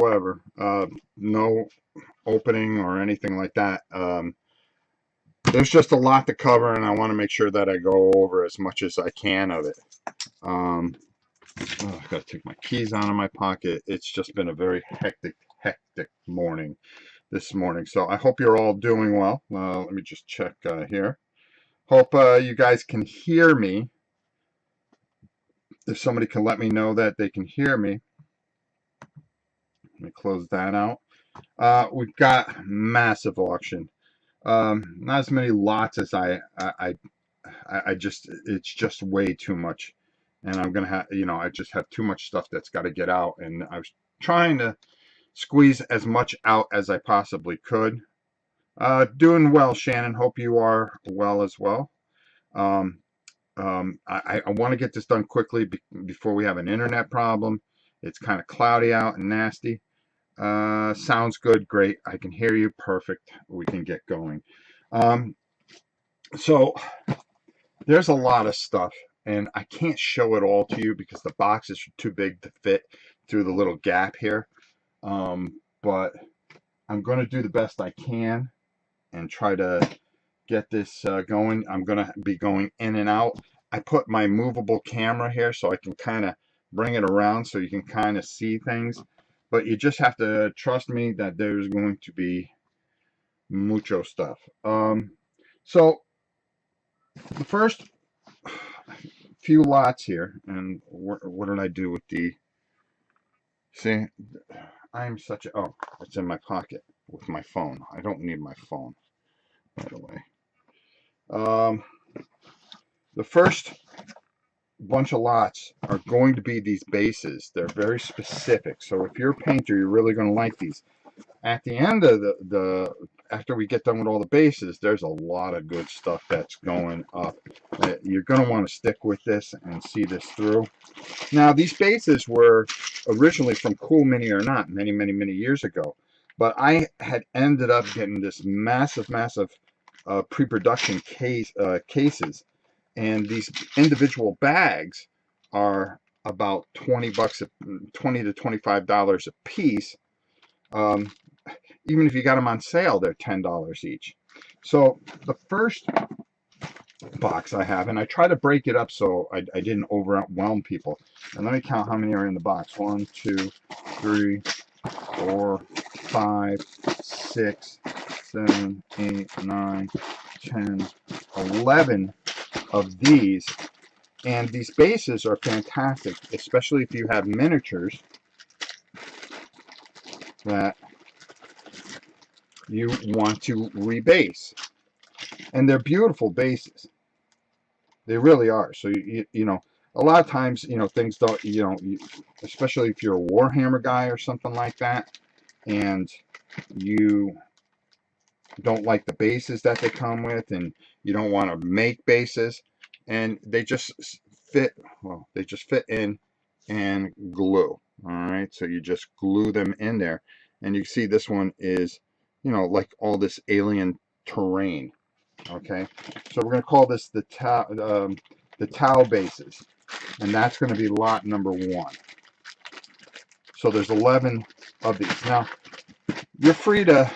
whatsoever. No opening or anything like that. There's just a lot to cover, and I want to make sure that I go over as much as I can of it. I've got to take my keys out of my pocket. It's just been a very hectic morning this morning. So I hope you're all doing well. Let me just check here. Hope you guys can hear me. If somebody can let me know that they can hear me. Let me close that out. We've got massive auction. Not as many lots as I just, it's just way too much. And I'm going to have, I just have too much stuff that's got to get out. And I was trying to squeeze as much out as I possibly could. Doing well, Shannon. Hope you are well as well. I want to get this done quickly before we have an internet problem. It's kind of cloudy out and nasty. Sounds good. Great. I can hear you. Perfect. We can get going. So there's a lot of stuff, and I can't show it all to you because the boxes are too big to fit through the little gap here. But I'm going to do the best I can and try to get this going. I'm going to be going in and out. I put my movable camera here so I can kind of bring it around so you can kind of see things. But you just have to trust me that there's going to be mucho stuff. So the first few lots here, and what did I do with the, see, I'm such a, oh, it's in my pocket with my phone. I don't need my phone, by the way. The first bunch of lots are going to be these bases. They're very specific. So if you're a painter, you're really going to like these. At the end of after we get done with all the bases, there's a lot of good stuff that's going up. You're going to want to stick with this and see this through. Now, these bases were originally from Cool Mini or Not many years ago. But I had ended up getting this massive pre-production cases. And these individual bags are about $20 to $25 a piece. Even if you got them on sale, they're $10 each. So the first box I have, and I try to break it up so I didn't overwhelm people. And let me count how many are in the box. 1, 2, 3, 4, 5, 6, 7, 8, 9, 10, 11 of these. And these bases are fantastic, especially if you have miniatures that you want to rebase. And they're beautiful bases. They really are. So, you know, a lot of times, you know, things don't, you know, especially if you're a Warhammer guy or something like that, and you don't like the bases that they come with, and you don't want to make bases, and they just fit, well, they just fit in and glue. All right, so you just glue them in there, and you see this one is, you know, like all this alien terrain. Okay, so we're going to call this the Tau bases, and that's going to be lot number 1. So there's 11 of these. Now, you're free to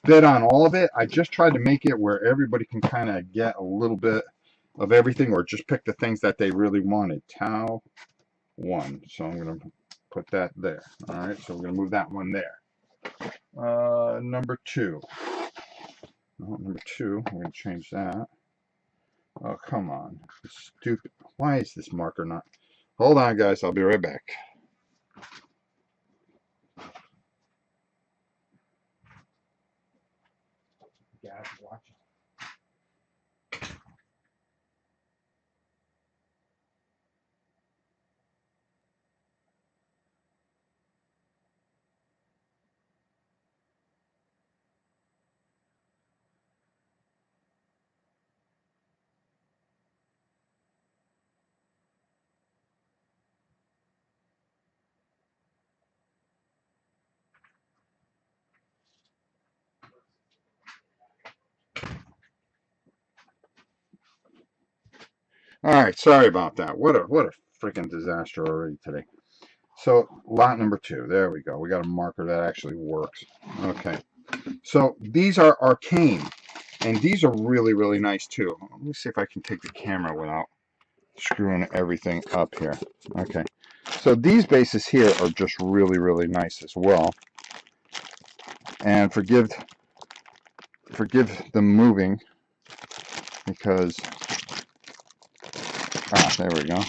bid on all of it. I just tried to make it where everybody can kind of get a little bit of everything, or just pick the things that they really wanted. Tau 1. So I'm going to put that there. All right, so we're going to move that one there. Number 2. Number 2, we're going to change that. Oh, come on. Stupid. Why is this marker not? Hold on, guys. I'll be right back. Guys, watch. All right, sorry about that. What a freaking disaster already today. So lot number 2. There we go. We got a marker that actually works. Okay. So these are Arcane, and these are really, really nice too. Let me see if I can take the camera without screwing everything up here. Okay. So these bases here are just really, really nice as well. And forgive them moving because there we go.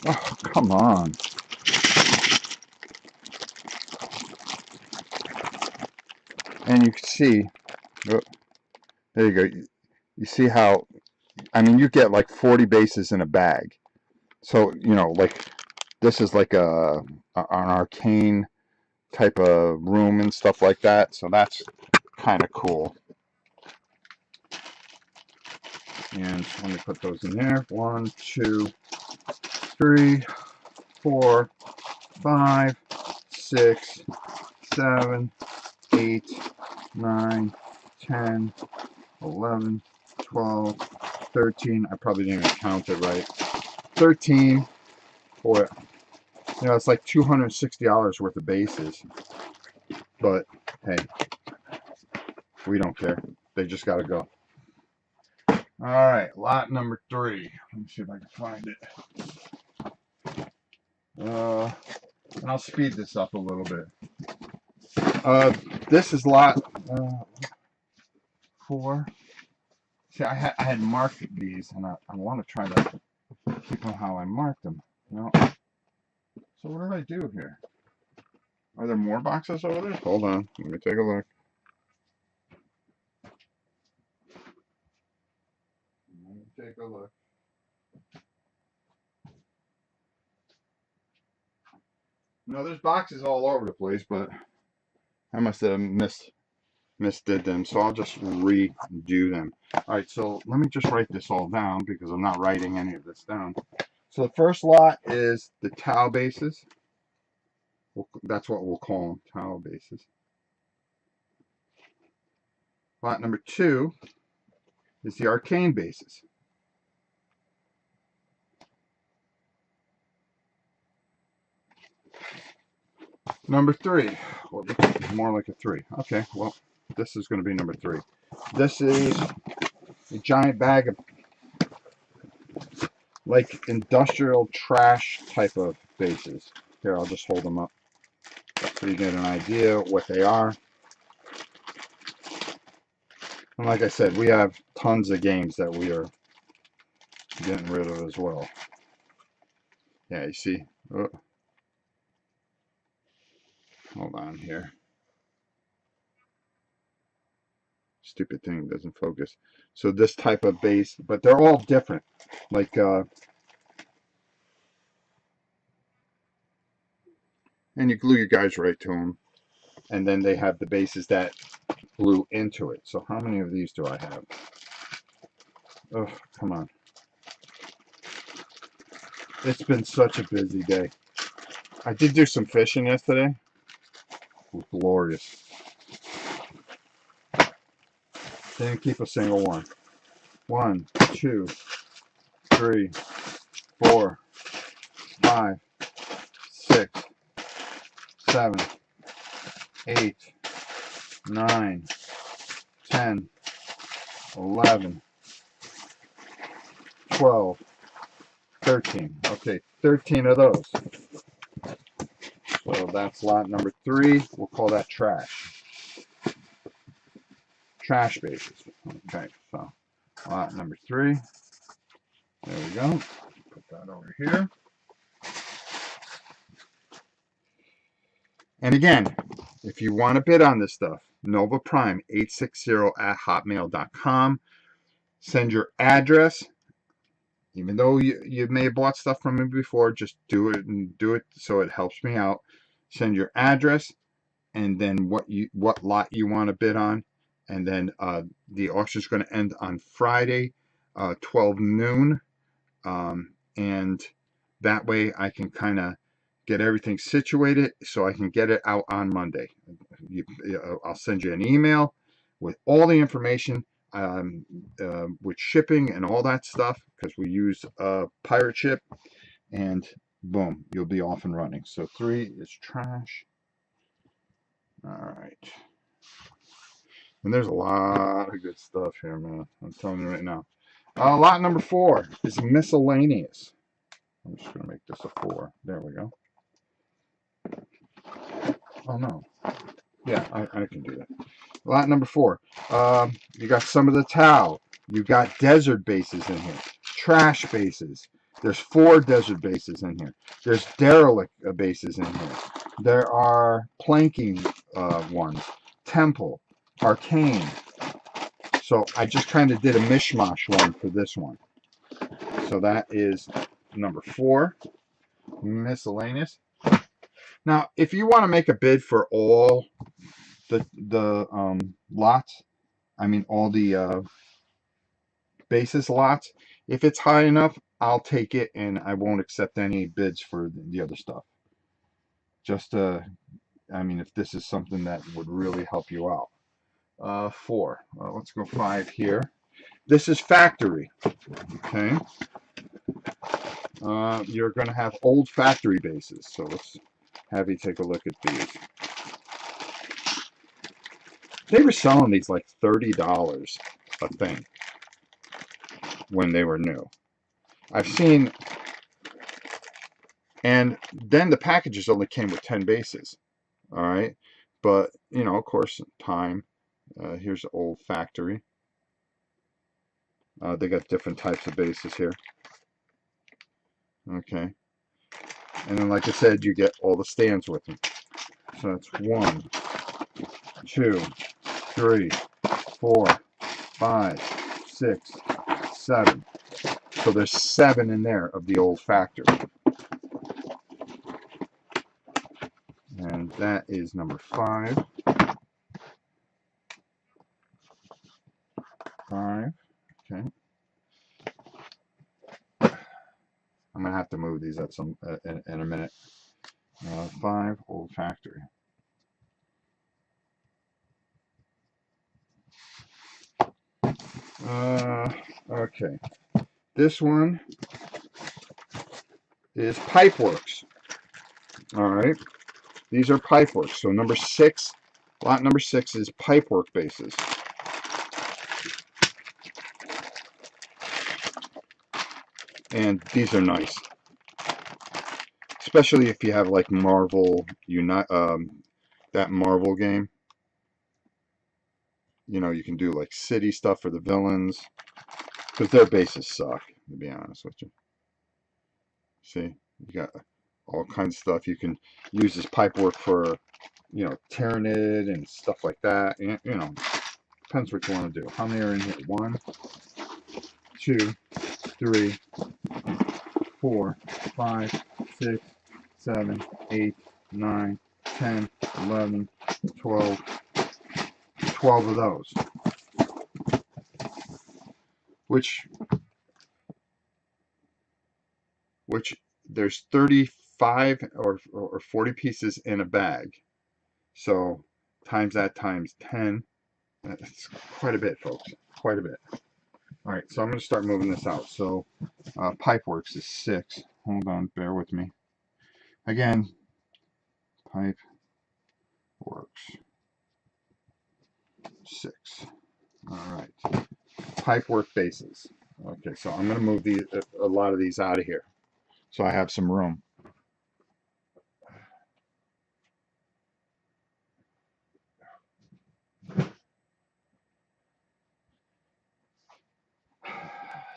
Oh, come on. And you can see, oh, there you go. You see how, I mean, you get like 40 bases in a bag. So, you know, like this is like an arcane type of room and stuff like that. So that's kind of cool. And let me put those in there. 1, 2, 3, 4, 5, 6, 7, 8, 9, 10, 11, 12, 13. I probably didn't even count it right. 13. Boy, you know, it's like $260 worth of bases. But hey, we don't care. They just got to go. All right, lot number 3. Let me see if I can find it. And I'll speed this up a little bit. This is lot 4. See, I had marked these, and I want to try to keep on how I marked them. You know. So what did I do here? Are there more boxes over there? Hold on, let me take a look. Let me take a look. No, there's boxes all over the place, but I must have misdid them, so I'll just redo them. All right, so let me just write this all down because I'm not writing any of this down. So the first lot is the Tau bases. That's what we'll call them, Tau bases. Lot number 2 is the Arcane bases. Number 3, well, more like a 3. Okay, well, this is going to be number 3. This is a giant bag of like industrial trash type of bases. Here, I'll just hold them up so you get an idea what they are. And like I said, we have tons of games that we are getting rid of as well. Yeah, you see. Oh. Hold on here. Stupid thing doesn't focus. So this type of base, but they're all different. Like, and you glue your guys right to them. And then they have the bases that glue into it. So how many of these do I have? Oh, come on. It's been such a busy day. I did do some fishing yesterday. It was glorious. Didn't keep a single one. 1, 2, 3, 4, 5, 6, 7, 8, 9, 10, 11, 12, 13. Okay, 13 of those. So that's lot number 3. We'll call that trash. Trash bases. Okay, so lot number 3. There we go. Put that over here. And again, if you want to bid on this stuff, novaprime860@hotmail.com. Send your address. Even though you may have bought stuff from me before, just do it and do it so it helps me out. Send your address and then what lot you want to bid on. And then the auction is going to end on Friday, 12 noon. And that way I can kind of get everything situated so I can get it out on Monday. I'll send you an email with all the information, with shipping and all that stuff, because we use Pirate Ship, and boom, you'll be off and running. So 3 is trash. All right. And there's a lot of good stuff here, man. I'm telling you right now. Lot number 4 is miscellaneous. I'm just going to make this a 4. There we go. Oh, no. Yeah, I can do that. Lot number 4. You got some of the Tau. You got desert bases in here. Trash bases. There's 4 desert bases in here. There's derelict bases in here. There are planking ones. Temple. Arcane. So I just kind of did a mishmash one for this one. So that is number 4. Miscellaneous. Now, if you want to make a bid for all the lots, I mean all the basis lots, if it's high enough, I'll take it and I won't accept any bids for the other stuff. Just I mean, if this is something that would really help you out. 4. Let's go 5 here. This is factory. Okay. You're going to have old factory bases. So let's have you take a look at these. They were selling these like $30 a thing when they were new. I've seen, and then the packages only came with 10 bases. All right. But, you know, of course, time. Here's the old factory. They got different types of bases here. Okay. And then, like I said, you get all the stands with them. So that's 1, 2, 3, 4, 5, 6, 7. So there's 7 in there of the old factory. And that is number 5. 5. Okay. I'm gonna have to move these at some in a minute. 5, old factory. Okay. This one is Pipeworks. All right. These are Pipeworks. So number 6, lot number 6 is Pipework bases. And these are nice. Especially if you have like Marvel that Marvel game. You know, you can do like city stuff for the villains. Because their bases suck, to be honest with you. See, you got all kinds of stuff. You can use this pipework for, you know, Tyranid and stuff like that. You know, depends what you want to do. How many are in here? 1, 2, 3, 4, 5, 6, 7, 8, 9, 10, 11, 12. 12 of those. Which there's 35 or 40 pieces in a bag. So times that times 10. That's quite a bit, folks. Quite a bit. All right, so I'm going to start moving this out. So Pipeworks is 6. Hold on, bear with me. Again, Pipeworks 6. All right, Pipework bases. Okay, so I'm going to move a lot of these out of here, so I have some room.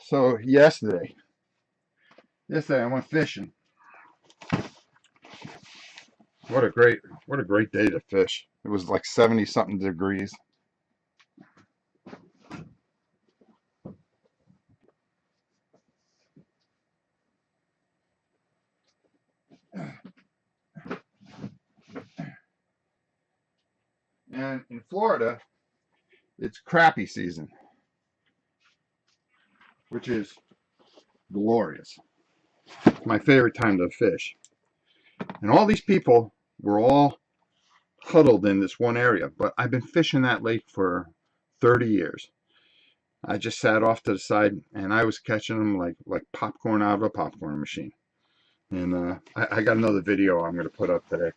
So yesterday I went fishing. What a great day to fish. It was like 70 something degrees. And in Florida, it's crappie season, which is glorious. It's my favorite time to fish. And all these people were all huddled in this one area, but I've been fishing that lake for 30 years. I just sat off to the side and I was catching them like popcorn out of a popcorn machine. And I got another video I'm going to put up today.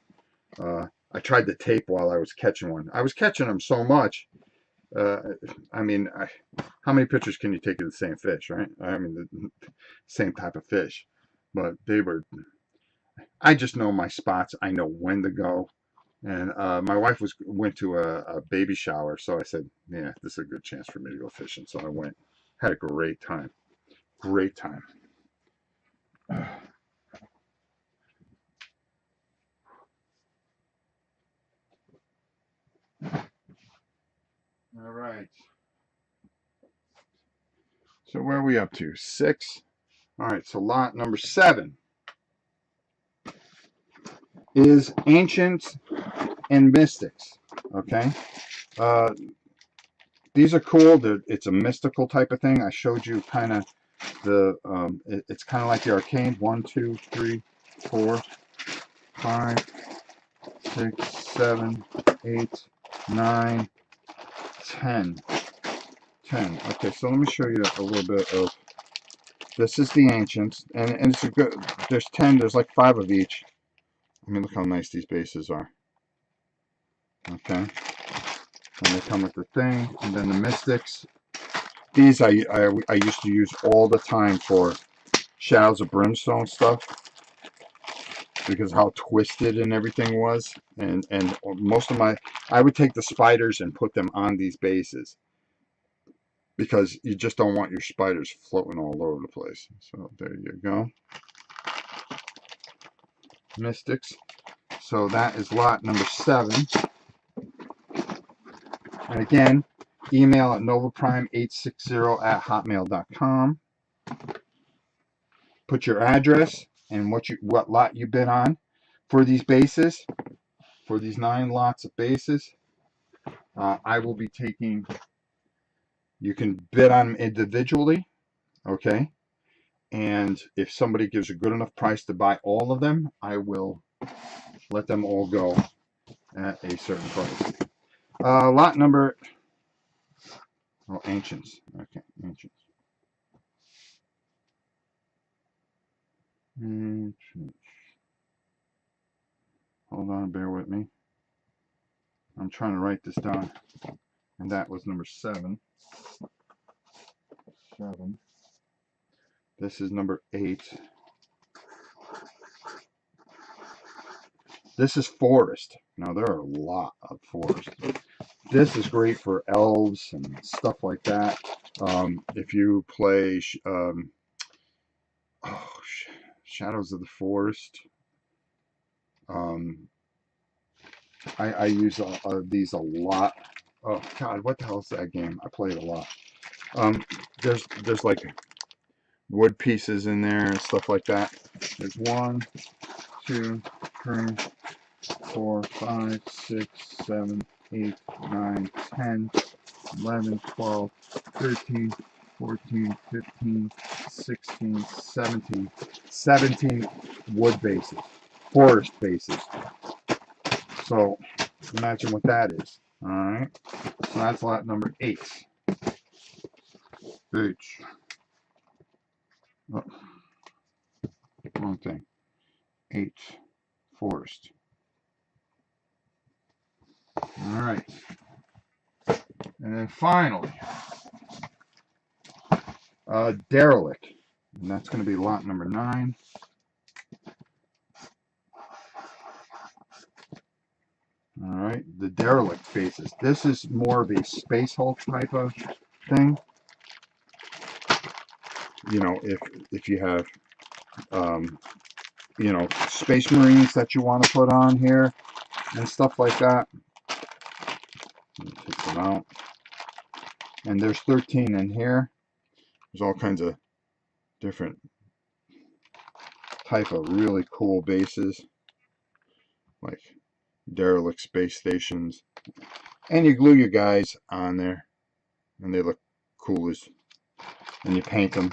I tried to tape while I was catching one. I was catching them so much. Uh, I mean, how many pictures can you take of the same fish, right? I mean, the same type of fish. But they were, I just know my spots. I know when to go. And my wife went to a baby shower, so I said, yeah, this is a good chance for me to go fishing. So I went. Had a great time. Great time. All right. So where are we up to? 6. All right. So lot number 7 is Ancients and Mystics. Okay. Uh, these are cool. It's a mystical type of thing. I showed you kind of it's kind of like the Arcane. 1, 2, 3, 4, 5, 6, 7, 8, 9, 10. 10. Okay, so let me show you a little bit of. This is the Ancients, and it's a good. There's 10. There's like 5 of each. I mean, look how nice these bases are. Okay, and they come with the thing, and then the Mystics. These I used to use all the time for Shadows of Brimstone stuff because how twisted and everything was, and most of my I would take the spiders and put them on these bases because you just don't want your spiders floating all over the place. So there you go, Mystics. So that is lot number 7. And again, email at novaprime860@hotmail.com. Put your address and what lot you bid on for these bases, for these 9 lots of bases. I will be taking. You can bid on them individually, okay? And if somebody gives a good enough price to buy all of them, I will let them all go at a certain price. Lot number. Oh, Ancients. Okay, Ancients. Hold on, bear with me. I'm trying to write this down. And that was number 7. 7. This is number 8. This is Forest. Now, there are a lot of Forest. This is great for elves and stuff like that. If you play Shadows of the Forest, I use these a lot. Oh God, what the hell is that game? I play it a lot. There's like wood pieces in there and stuff like that. There's 1, 2, 3, 4, 5, 6, 7, 8, 9, 10, 11, 12, 13, 14, 15, 16, 17. 17 wood bases, forest bases. So imagine what that is. All right. So that's lot number 8. H. Oh, wrong thing. 8. Forest. All right. And then finally, Derelict. And that's going to be lot number 9. All right, the Derelict Bases. This is more of a Space Hulk type of thing. You know, if you have, you know, Space Marines that you want to put on here and stuff like that. Take them out. And there's 13 in here. There's all kinds of different type of really cool bases, like Derelict space stations. And you glue your guys on there, and they look cool as. And you paint them,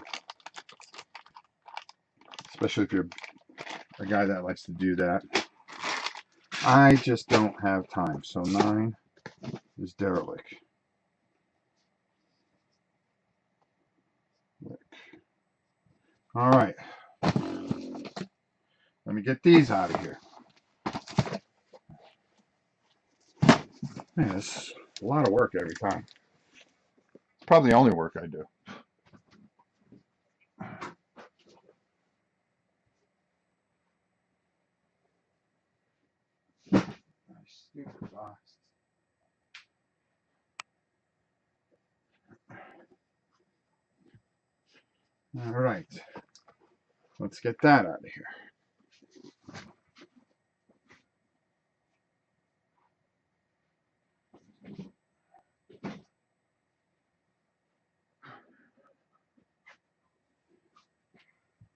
especially if you're a guy that likes to do that. I just don't have time. So 9 is Derelict. All right. Let me get these out of here. Man, it's a lot of work every time. It's probably the only work I do. Stupid box. All right. Let's get that out of here.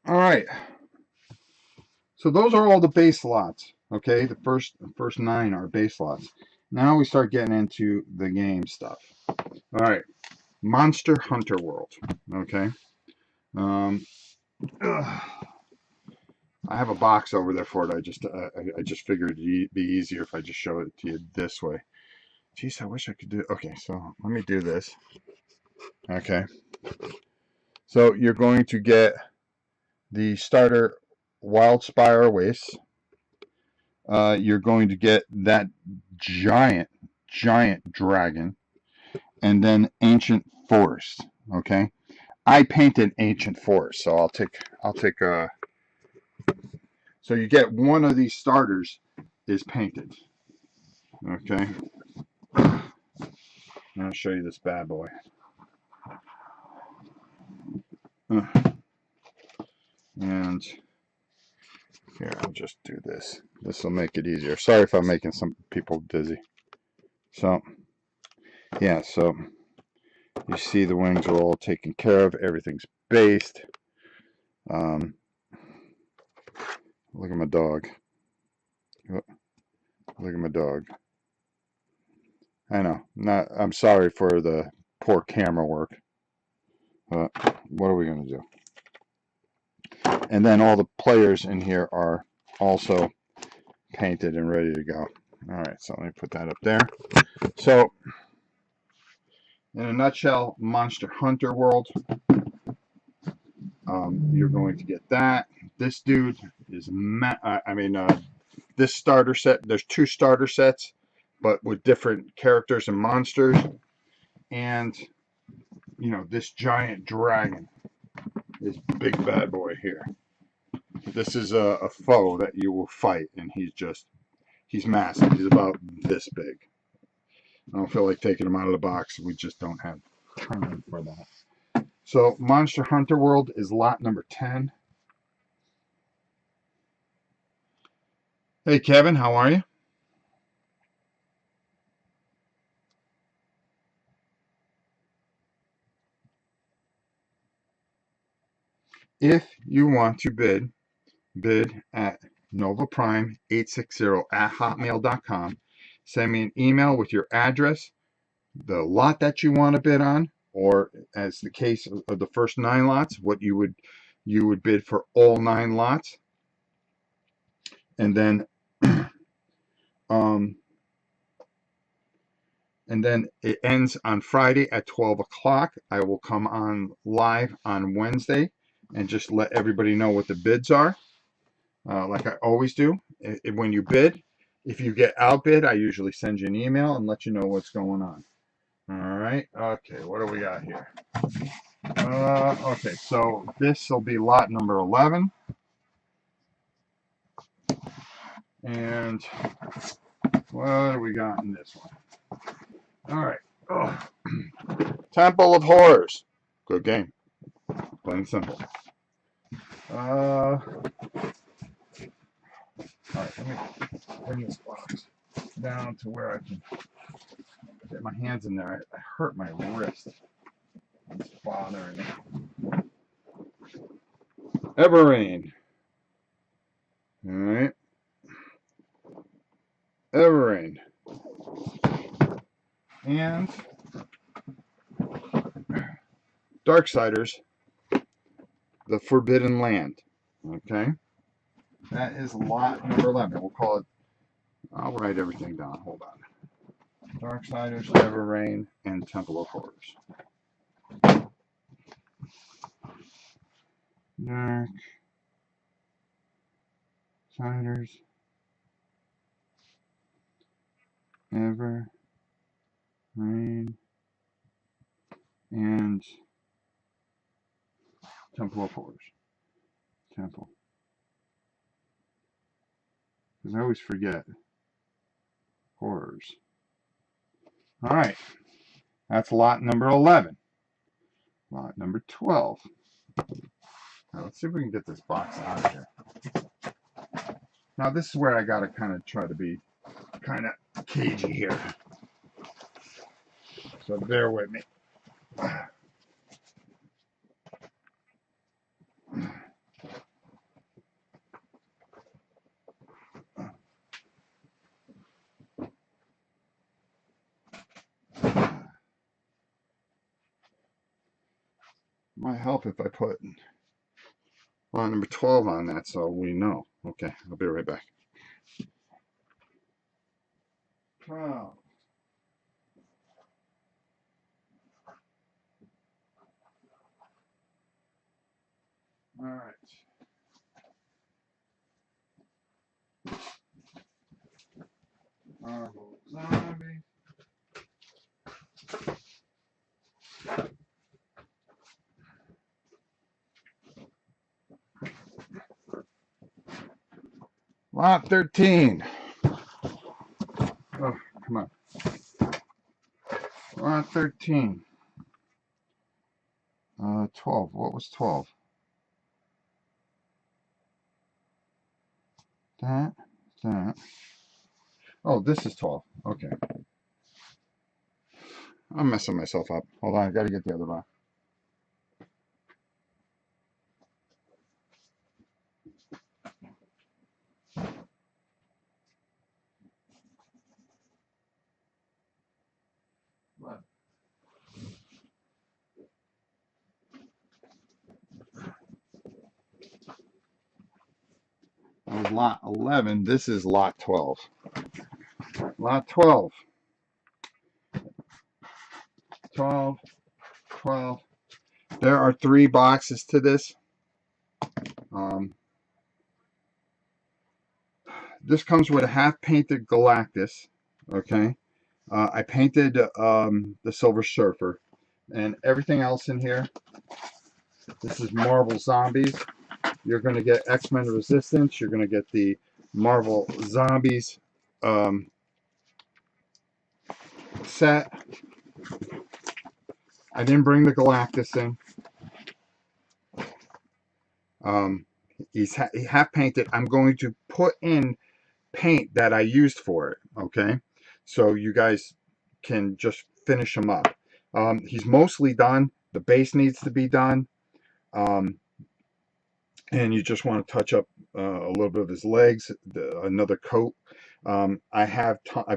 All right. So those are all the base lots. Okay, the first 9 are base lots. Now we start getting into the game stuff. All right, Monster Hunter World. Okay. I have a box over there for it. I just figured it'd be easier if I just show it to you this way. Jeez, I wish I could do. Okay, so let me do this. Okay. So you're going to get the starter Wildspire Wastes. You're going to get that giant dragon, and then Ancient Forest. Okay, I painted Ancient Forest, so I'll take so you get one of these starters is painted. Okay, I'll show you this bad boy. And here, I'll just do this. This will make it easier. Sorry if I'm making some people dizzy. So, yeah, so you see the wings are all taken care of. Everything's based. Look at my dog. Look at my dog. I know. I'm sorry for the poor camera work. But what are we going to do? And then all the players in here are also painted and ready to go. All right, so let me put that up there. So, in a nutshell, Monster Hunter World. You're going to get that. This dude is, this starter set, there's 2 starter sets, but with different characters and monsters. And, you know, this giant dragon, this big bad boy here. This is a foe that you will fight, and he's massive. He's about this big. I don't feel like taking him out of the box. We just don't have time for that. So Monster Hunter World is lot number 10. Hey Kevin, how are you? If you want to bid at novaprime860@hotmail.com. Send me an email with your address, the lot that you want to bid on, or as the case of the first 9 lots, what you would bid for all 9 lots. And then it ends on Friday at 12 o'clock. I will come on live on Wednesday and just let everybody know what the bids are, like I always do. When you bid, if you get outbid, I usually send you an email and let you know what's going on. All right. Okay, what do we got here? Okay, so this will be lot number 11. And what do we got in this one? All right. Oh. Temple of Horrors. Good game. Plain and simple. All right, let me bring this box down to where I can get my hands in there. I hurt my wrist. It's bothering me. EverRain. All right. EverRain. And DarkSiders, The Forbidden Land. Okay. That is lot number 11. We'll call it, I'll write everything down. Hold on. DarkSiders, EverRain, and Temple of Horrors. Dark DarkSiders, EverRain, and Temple of Horrors. Temple. Because I always forget. Horrors. Alright. That's lot number 11. Lot number 12. Now let's see if we can get this box out of here. Now this is where I gotta kind of try to be kind of cagey here. So bear with me. Might help if I put line number 12 on that so we know. Okay, I'll be right back. Oh. All right. Zombie. Lot 13. Oh, come on. Lot 13. 12. What was 12? That. Oh, this is 12. Okay. I'm messing myself up. Hold on, I gotta get the other box. What? That was lot 11. This is lot 12. Lot 12. 12. 12. There are 3 boxes to this. This comes with a half-painted Galactus. Okay. I painted the Silver Surfer. And everything else in here. This is Marvel Zombies. You're going to get X-Men Resistance. You're going to get the Marvel Zombies set. I didn't bring the Galactus in. He's half painted. I'm going to put in paint that I used for it. Okay, so you guys can just finish him up. He's mostly done. The base needs to be done. And you just want to touch up a little bit of his legs, another coat. I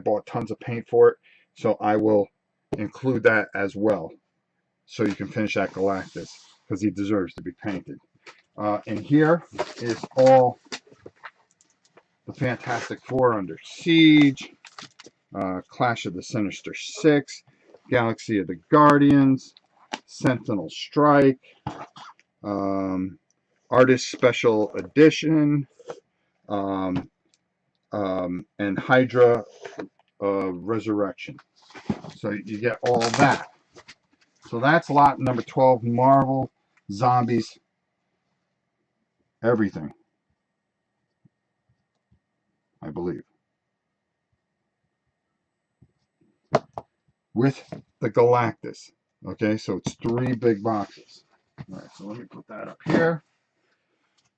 bought tons of paint for it, so I will include that as well, so you can finish that Galactus because he deserves to be painted. And here is all the Fantastic Four Under Siege, Clash of the Sinister Six, Galaxy of the Guardians, Sentinel Strike, Artist Special Edition, and Hydra Resurrection. So you get all that. So that's lot number 12, Marvel, Zombies, everything, I believe. With the Galactus. Okay, so it's 3 big boxes. All right, so let me put that up here.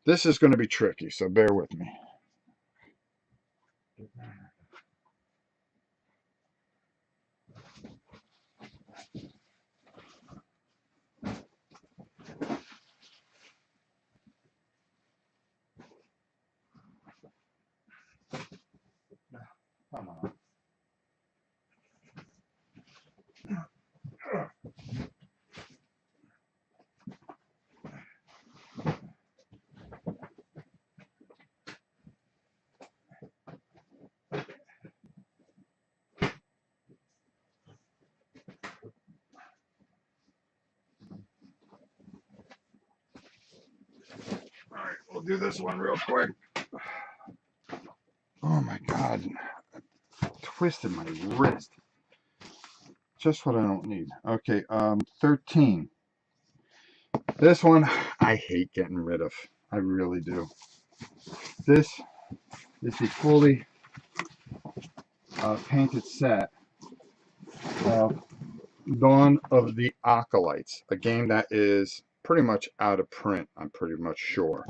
This is going to be tricky, so bear with me. Come on. All right, we'll do this one real quick. God, I twisted my wrist. Just what I don't need. Okay, 13. This one I hate getting rid of. I really do. This is a fully painted set of Dawn of the Acolytes, a game that is pretty much out of print, I'm pretty much sure.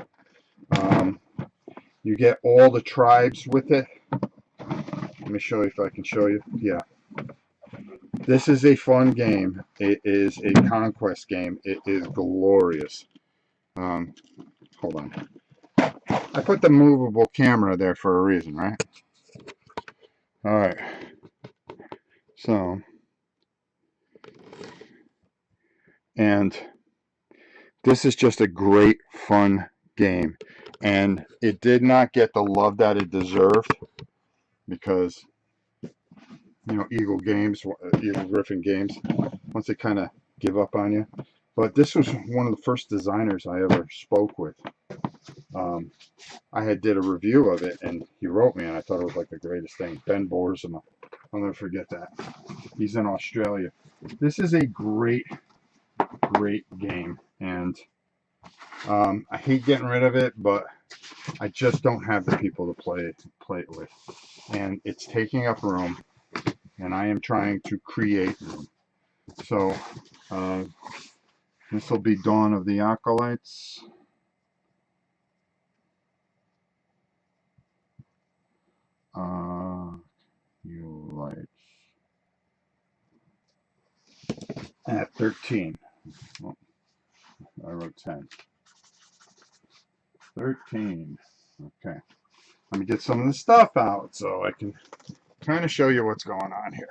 You get all the tribes with it. Let me show you if I can show you. Yeah. This is a fun game. It is a conquest game. It is glorious. Hold on. I put the movable camera there for a reason, right? All right. So, and this is just a great, fun game. And it did not get the love that it deserved because, you know, Eagle Griffin Games, once they kind of give up on you. But this was one of the first designers I ever spoke with. I had did a review of it, and he wrote me, and I thought it was like the greatest thing. Ben Boersma. I'll never forget that. He's in Australia. This is a great, great game, and I hate getting rid of it, but I just don't have the people to play it with, and it's taking up room, and I am trying to create room. So this will be Dawn of the Acolytes. Occulites at 13. Well, I wrote 10. 13. Okay. Let me get some of the stuff out so I can kind of show you what's going on here.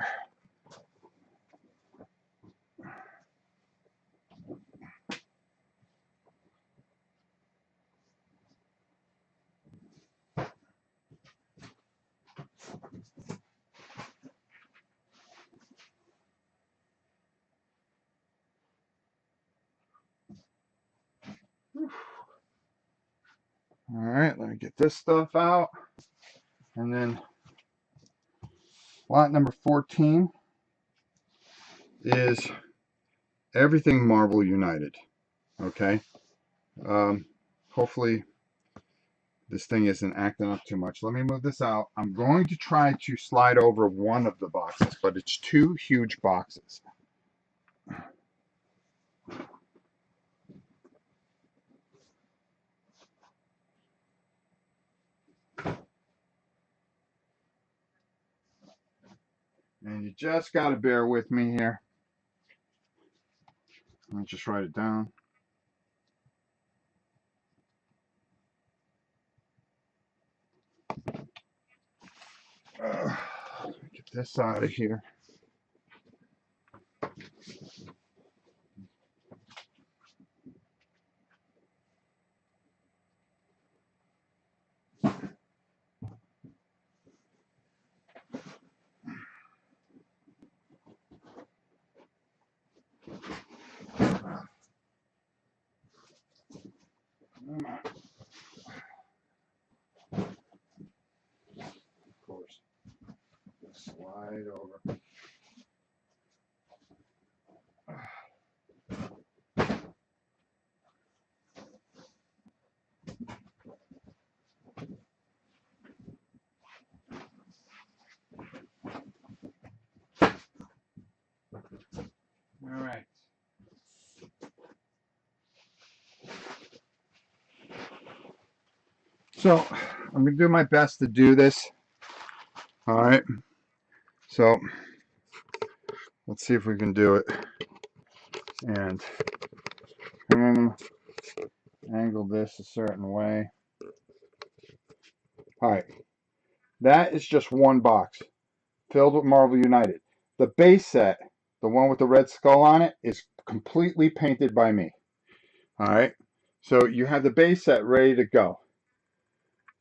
All right, let me get this stuff out. And then lot number 14 is everything Marvel United. Okay. Hopefully this thing isn't acting up too much. Let me move this out. I'm going to try to slide over one of the boxes, but it's two huge boxes. And you just got to bear with me here. Let me just write it down. Get this out of here. Of course. Slide over. All right. So I'm going to do my best to do this. All right. So let's see if we can do it. And I'm going to angle this a certain way. All right. That is just one box filled with Marvel United. The base set, the one with the red skull on it, is completely painted by me. All right. So you have the base set ready to go.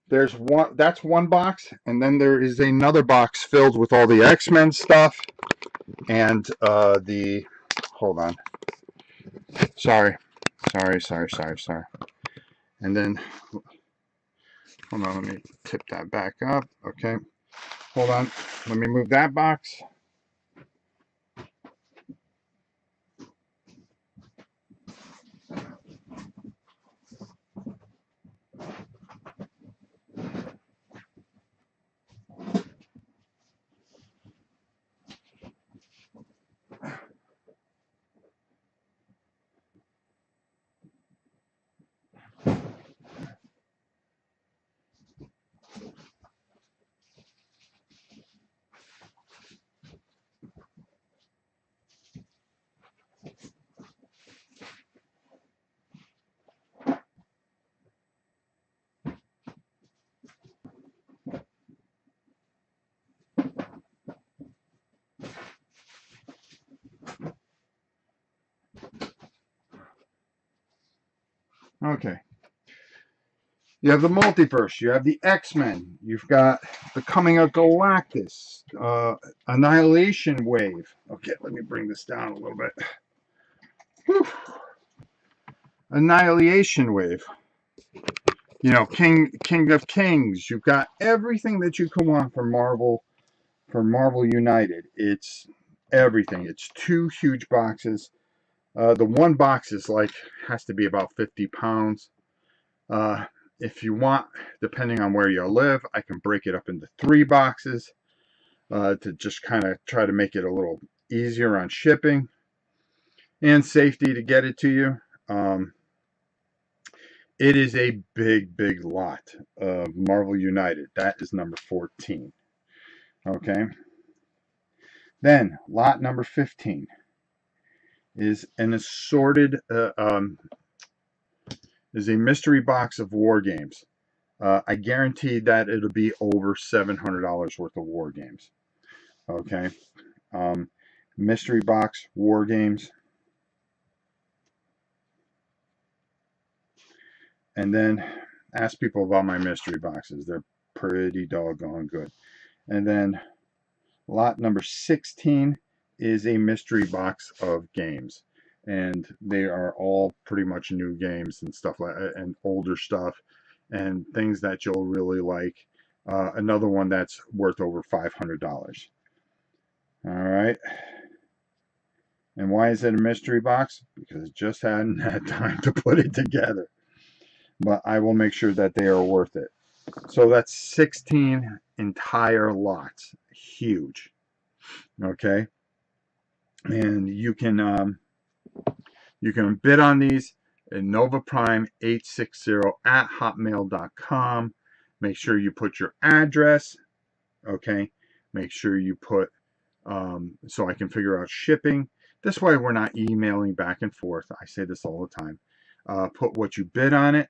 There's one, that's one box, and then there is another box filled with all the X-Men stuff and hold on. Sorry. And then, hold on, let me tip that back up. Okay. Hold on. Let me move that box. Okay. You have the multiverse. You have the X-Men. You've got the coming of Galactus. Annihilation Wave. Okay, let me bring this down a little bit. Whew. Annihilation Wave. You know, King of Kings. You've got everything that you could want from Marvel, for Marvel United. It's everything. It's 2 huge boxes. The one box is like, has to be about 50 pounds. If you want, depending on where you live, I can break it up into 3 boxes to just kind of try to make it a little easier on shipping and safety to get it to you. It is a big, big lot of Marvel United. That is number 14. Okay. Then lot number 15 is an assorted, is a mystery box of war games. I guarantee that it'll be over $700 worth of war games. Okay. Mystery box war games. And then ask people about my mystery boxes. They're pretty doggone good. And then lot number 16 is a mystery box of games. And they are all pretty much new games and stuff like that, and older stuff and things that you'll really like. Another one that's worth over $500. All right. And why is it a mystery box? Because it just hadn't had time to put it together. But I will make sure that they are worth it. So that's 16 entire lots. Huge. Okay. And you can bid on these at novaprime860@hotmail.com. Make sure you put your address. Okay. Make sure you put so I can figure out shipping. This way we're not emailing back and forth. I say this all the time. Put what you bid on it.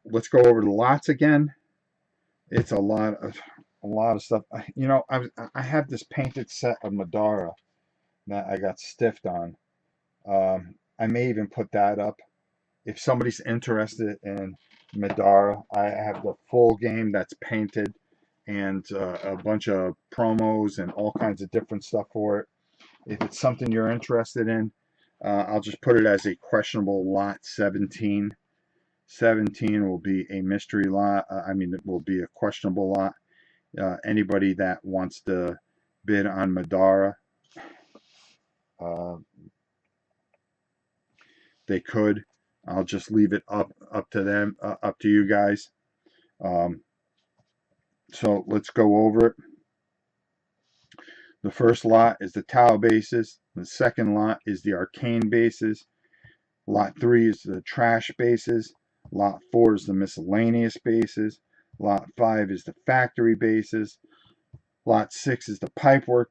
Let's go over the lots again. It's a lot of stuff. You know, I have this painted set of Madara that I got stiffed on. I may even put that up. If somebody's interested in Madara, I have the full game that's painted and a bunch of promos and all kinds of different stuff for it. If it's something you're interested in, I'll just put it as a questionable lot 17. 17 will be a mystery lot. It will be a questionable lot. Anybody that wants to bid on Madara, they could. I'll just leave it up to them, up to you guys. So let's go over it. The first lot is the Tabletop Bases. The second lot is the Arcane Bases. Lot 3 is the Trash Bases. Lot 4 is the Miscellaneous Bases. Lot 5 is the Factory Bases. Lot 6 is the Pipework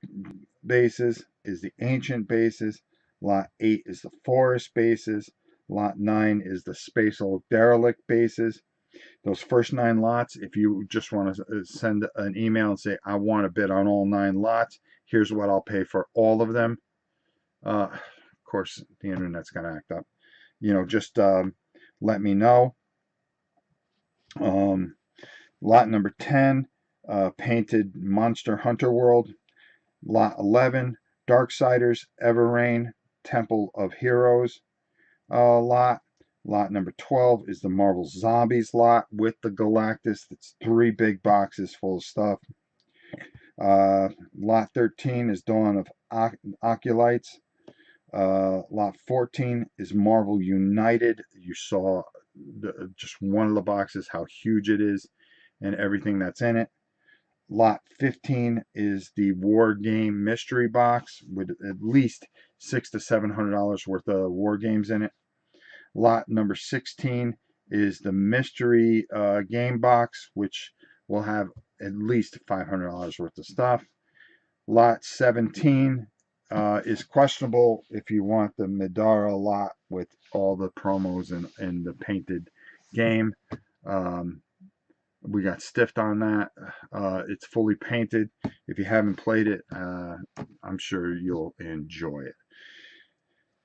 Bases, is the Ancient Bases. Lot 8 is the Forest Bases. Lot 9 is the Spatial Derelict Bases. Those first 9 lots, if you just want to send an email and say, I want to bid on all 9 lots, here's what I'll pay for all of them. Of course, the internet's going to act up. You know, just let me know. Lot number 10, painted Monster Hunter World. Lot 11, DarkSiders, EverRain, Temple of Heroes lot. Lot number 12 is the Marvel Zombies lot with the Galactus. That's 3 big boxes full of stuff. Lot 13 is Dawn of Acolytes. Lot 14 is Marvel United. You saw just one of the boxes, how huge it is, and everything that's in it. Lot 15 is the War Game Mystery Box with at least $600 to $700 worth of war games in it. Lot number 16 is the Mystery Game Box, which will have at least $500 worth of stuff. Lot 17 is questionable if you want the Midara lot with all the promos and the painted game. We got stiffed on that. It's fully painted. If you haven't played it, I'm sure you'll enjoy it.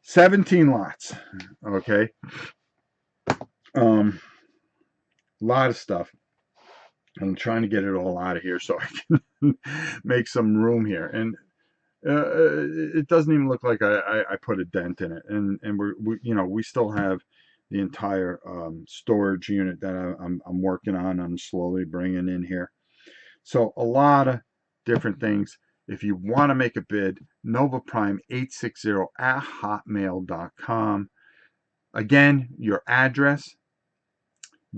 17 lots. Okay. A lot of stuff. I'm trying to get it all out of here so I can make some room here. And it doesn't even look like I put a dent in it. And we still have the entire storage unit that I'm working on. I'm slowly bringing in here. So a lot of different things. If you want to make a bid, novaprime860@hotmail.com. Again, your address,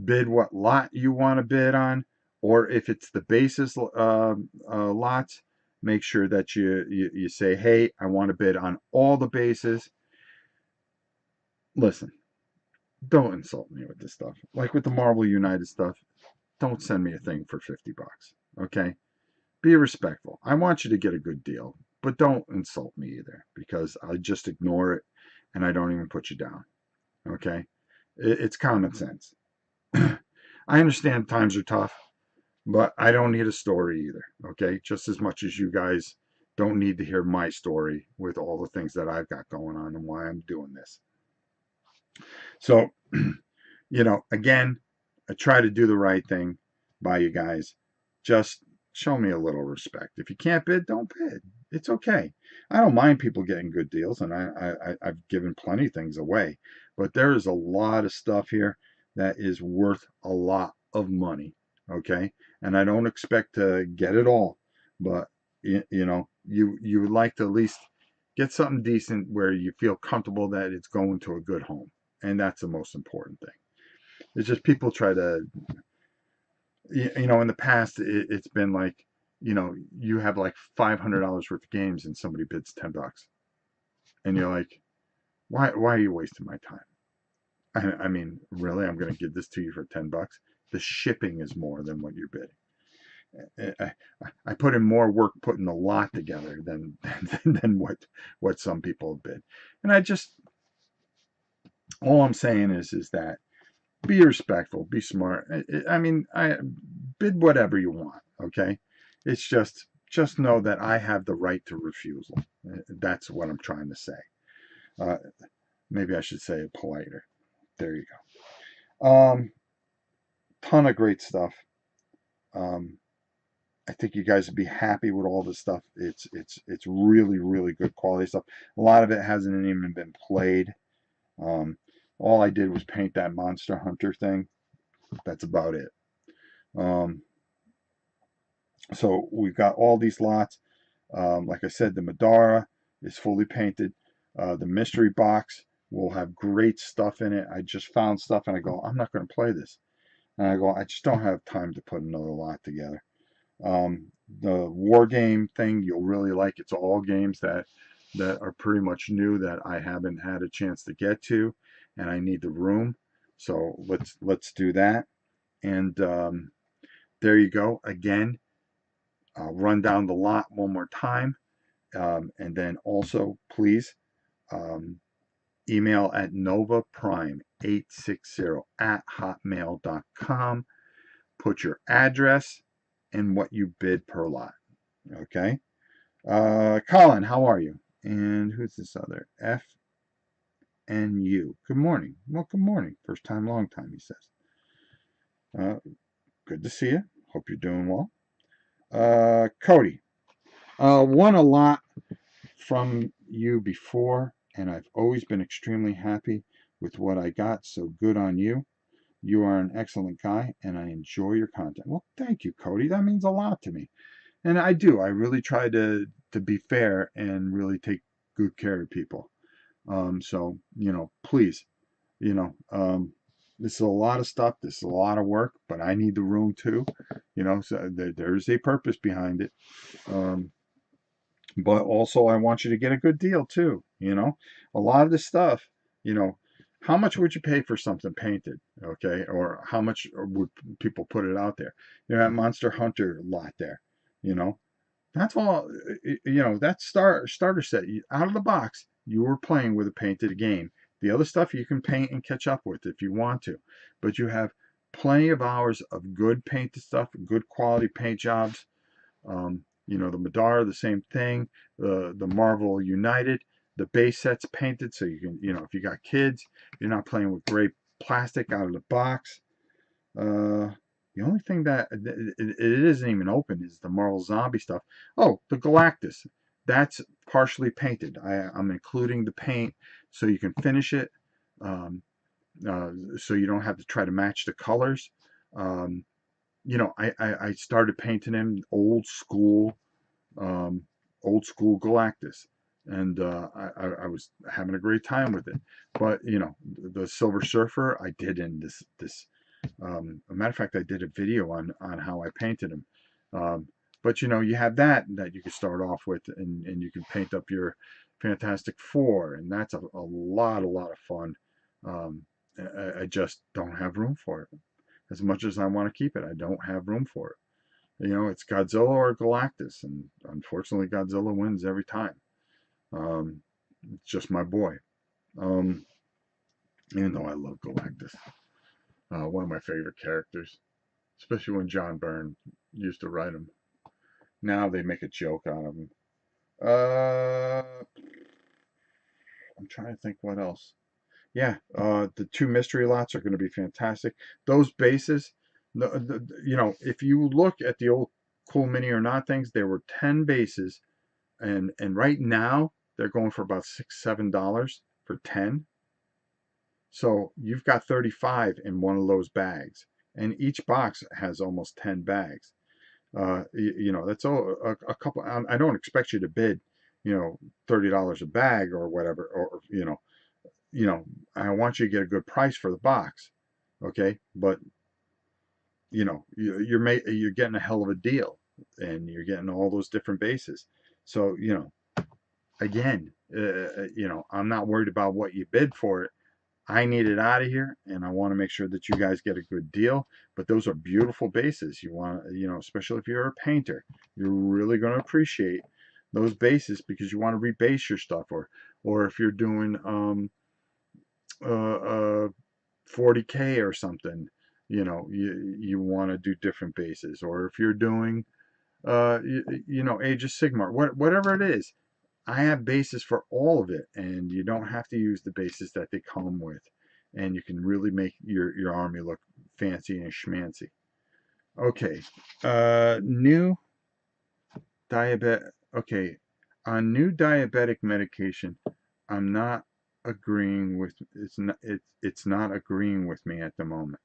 bid what lot you want to bid on, or if it's the basis lots, make sure that you say, hey, I want to bid on all the bases. Listen, don't insult me with this stuff. Like with the Marvel United stuff, don't send me a thing for $50. Okay? Be respectful. I want you to get a good deal, but don't insult me either, because I just ignore it and I don't even put you down. Okay? It's common sense. I understand times are tough, but I don't need a story either. Okay? Just as much as you guys don't need to hear my story with all the things that I've got going on and why I'm doing this. So, again, I try to do the right thing by you guys. Just show me a little respect. If you can't bid, don't bid. It's okay. I don't mind people getting good deals, and I've given plenty of things away. But there is a lot of stuff here that is worth a lot of money, okay? And I don't expect to get it all, but you would like to at least get something decent where you feel comfortable that it's going to a good home, and that's the most important thing. It's just people try to, in the past it's been like, you have like $500 worth of games and somebody bids $10, and you're like, why are you wasting my time? I mean, really, I'm going to give this to you for $10. The shipping is more than what you're bidding. I put in more work putting the lot together than what some people have bid. And all I'm saying is that be respectful, be smart. I mean, I bid whatever you want, okay? It's just know that I have the right to refusal. That's what I'm trying to say. Maybe I should say it politer. There you go. Ton of great stuff. I think you guys would be happy with all this stuff. It's really, really good quality stuff. A lot of it hasn't even been played. All I did was paint that Monster Hunter thing. That's about it. So we've got all these lots. Like I said, the Midara is fully painted. The mystery box will have great stuff in it. I just found stuff and I go, I'm not going to play this. And I go, I just don't have time to put another lot together. The war game thing you'll really like. It's all games that are pretty much new that I haven't had a chance to get to, and I need the room. So let's do that. And there you go. Again, I'll run down the lot one more time, and then also please email at novaprime860@hotmail.com. Put your address and what you bid per lot. Okay. Colin, how are you? And who's this other? FNU. Good morning. Well, good morning. First time, long time, he says. Good to see you. Hope you're doing well. Cody. Won a lot from you before, and I've always been extremely happy with what I got, so good on you. You are an excellent guy, and I enjoy your content. Well, thank you, Cody. That means a lot to me. And I do. I really try to be fair and really take good care of people. So, please, you know, um, this is a lot of stuff. This is a lot of work, but I need the room too. So there's a purpose behind it. Um, but also I want you to get a good deal too. A lot of this stuff, you know, how much would you pay for something painted? Okay. Or how much would people put it out there? That Monster Hunter lot there, you know, that's all, that starter set out of the box. You were playing with a painted game. The other stuff you can paint and catch up with if you want to, but you have plenty of hours of good painted stuff, good quality paint jobs. The Madara, the same thing. The Marvel United, the base set's painted, so you can, if you got kids, you're not playing with gray plastic out of the box. Uh, the only thing that it isn't even open is the Marvel Zombie stuff. Oh, the Galactus. That's partially painted. I'm including the paint so you can finish it, so you don't have to try to match the colors. Um, I started painting him um, old school Galactus, and I was having a great time with it. But the Silver Surfer I did in this. A matter of fact, I did a video on how I painted him. But you have that you can start off with, and you can paint up your Fantastic Four, and that's a lot of fun. Um, I just don't have room for it. As much as I want to keep it, I don't have room for it. It's Godzilla or Galactus, and unfortunately, Godzilla wins every time. It's just my boy. Um, Even though I love Galactus, one of my favorite characters, especially when John Byrne used to write him. Now they make a joke out of him. I'm trying to think what else. Yeah, the two mystery lots are going to be fantastic. Those bases, if you look at the old Cool Mini or Not things, there were 10 bases, and right now they're going for about $6, $7 for 10. So you've got 35 in one of those bags, and each box has almost 10 bags. That's a couple. I don't expect you to bid, $30 a bag or whatever, or I want you to get a good price for the box, okay? But you're getting a hell of a deal, and you're getting all those different bases. So again, I'm not worried about what you bid for it. I need it out of here, and I want to make sure that you guys get a good deal. But those are beautiful bases. You want, especially if you're a painter, you're really going to appreciate those bases because you want to rebase your stuff, or if you're doing uh, 40K or something, you want to do different bases, or if you're doing Age of Sigmar, whatever it is. I have bases for all of it, and you don't have to use the bases that they come with, and you can really make your army look fancy and schmancy. Okay, new diabetic. Okay, on new diabetic medication, I'm not agreeing with it's not agreeing with me at the moment.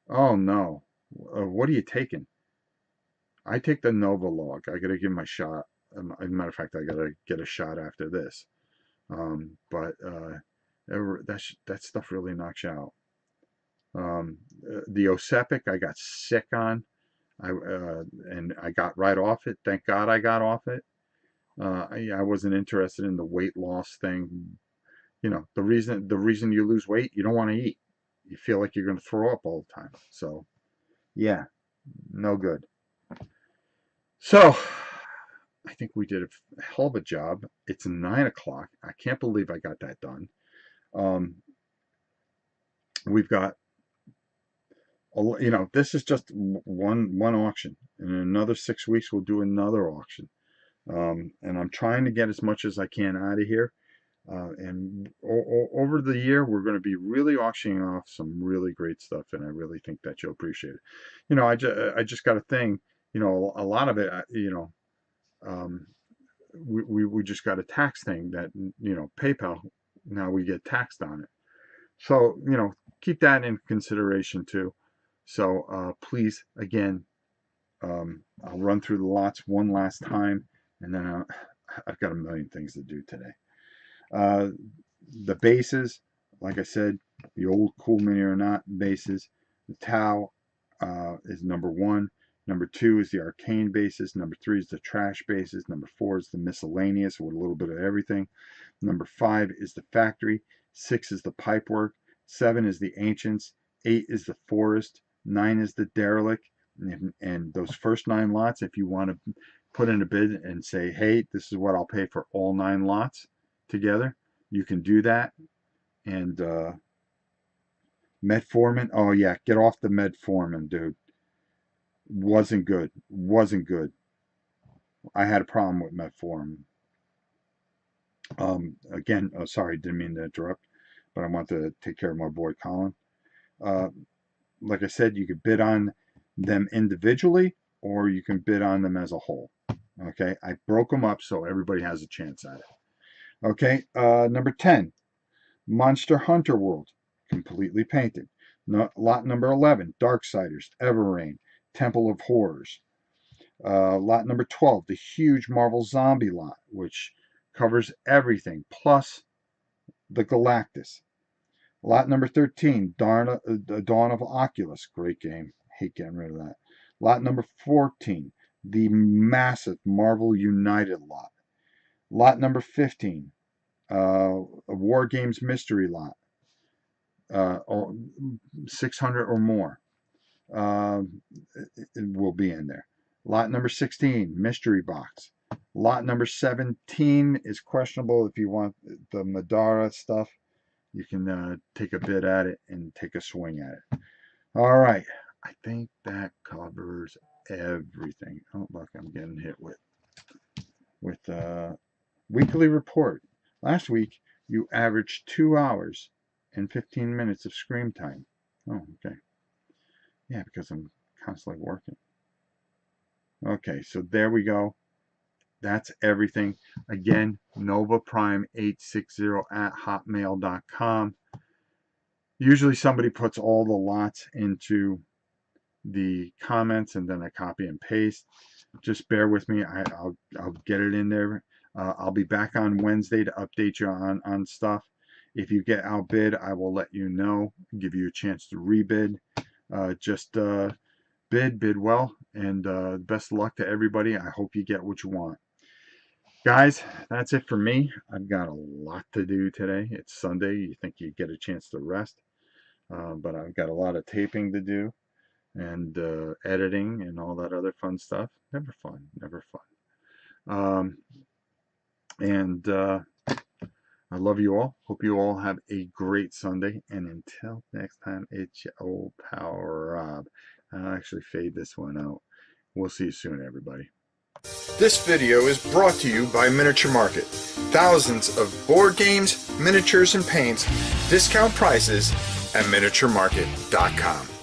Oh no, what are you taking? I take the Novolog. I gotta give my shot. As a matter of fact, I gotta get a shot after this. But that stuff really knocks you out. The Osepic I got sick on, and I got right off it. Thank God I got off it. I wasn't interested in the weight loss thing. The reason you lose weight, you don't want to eat. You feel like you're going to throw up all the time. So yeah, no good. So I think we did a hell of a job. It's 9 o'clock. I can't believe I got that done. Um, we've got, this is just one auction. In another 6 weeks, we'll do another auction. And I'm trying to get as much as I can out of here. And over the year, we're going to be really auctioning off some really great stuff, and I really think that you'll appreciate it. I just got a thing. A lot of it. Um, we just got a tax thing that PayPal. Now we get taxed on it. So keep that in consideration too. So please, again, I'll run through the lots one last time, and then I've got a million things to do today. The bases, like I said, the old Cool Mini or Not bases. The Tau is number 1. Number 2 is the Arcane Bases. Number 3 is the Trash Bases. Number 4 is the Miscellaneous with a little bit of everything. Number 5 is the Factory. 6 is the Pipework. 7 is the Ancients. 8 is the Forest. 9 is the Derelict. And those first 9 lots, if you want to put in a bid and say, hey, this is what I'll pay for all 9 lots together, you can do that. And Metformin, oh yeah, get off the Metformin, dude. Wasn't good. Wasn't good. I had a problem with Metformin. Again, oh, sorry, didn't mean to interrupt, but I want to take care of my boy Colin. Like I said, you could bid on them individually, or you can bid on them as a whole. Okay, I broke them up so everybody has a chance at it. Okay, number 10, Monster Hunter World, completely painted. Lot number 11, DarkSiders, EverRain, Temple of Horrors. Lot number 12, the huge Marvel Zombie lot, which covers everything, plus the Galactus. Lot number 13, Dawn of Oculus, great game. Hate getting rid of that. Lot number 14, the massive Marvel United lot. Lot number 15, a War Games mystery lot, 600 or more will be in there. Lot number 16, mystery box. Lot number 17 is questionable. If you want the Madara stuff, you can take a bid at it and take a swing at it. All right, I think that covers everything. Oh, look, I'm getting hit with weekly report. Last week, you averaged 2 hours and 15 minutes of screen time. Oh, okay. Yeah, because I'm constantly working. Okay, so there we go. That's everything. Again, novaprime860@hotmail.com. Usually somebody puts all the lots into the comments and then I copy and paste. Just bear with me. I'll get it in there. I'll be back on Wednesday to update you on stuff. If you get outbid, I will let you know, give you a chance to rebid. Just bid well, and best of luck to everybody. I hope you get what you want. Guys, that's it for me. I've got a lot to do today. It's Sunday. You think you get a chance to rest, but I've got a lot of taping to do and editing and all that other fun stuff. Never fun. I love you all. Hope you all have a great Sunday. And until next time, it's your old pal Rob. I'll actually fade this one out. We'll see you soon, everybody. This video is brought to you by Miniature Market. Thousands of board games, miniatures, and paints, discount prices at miniaturemarket.com.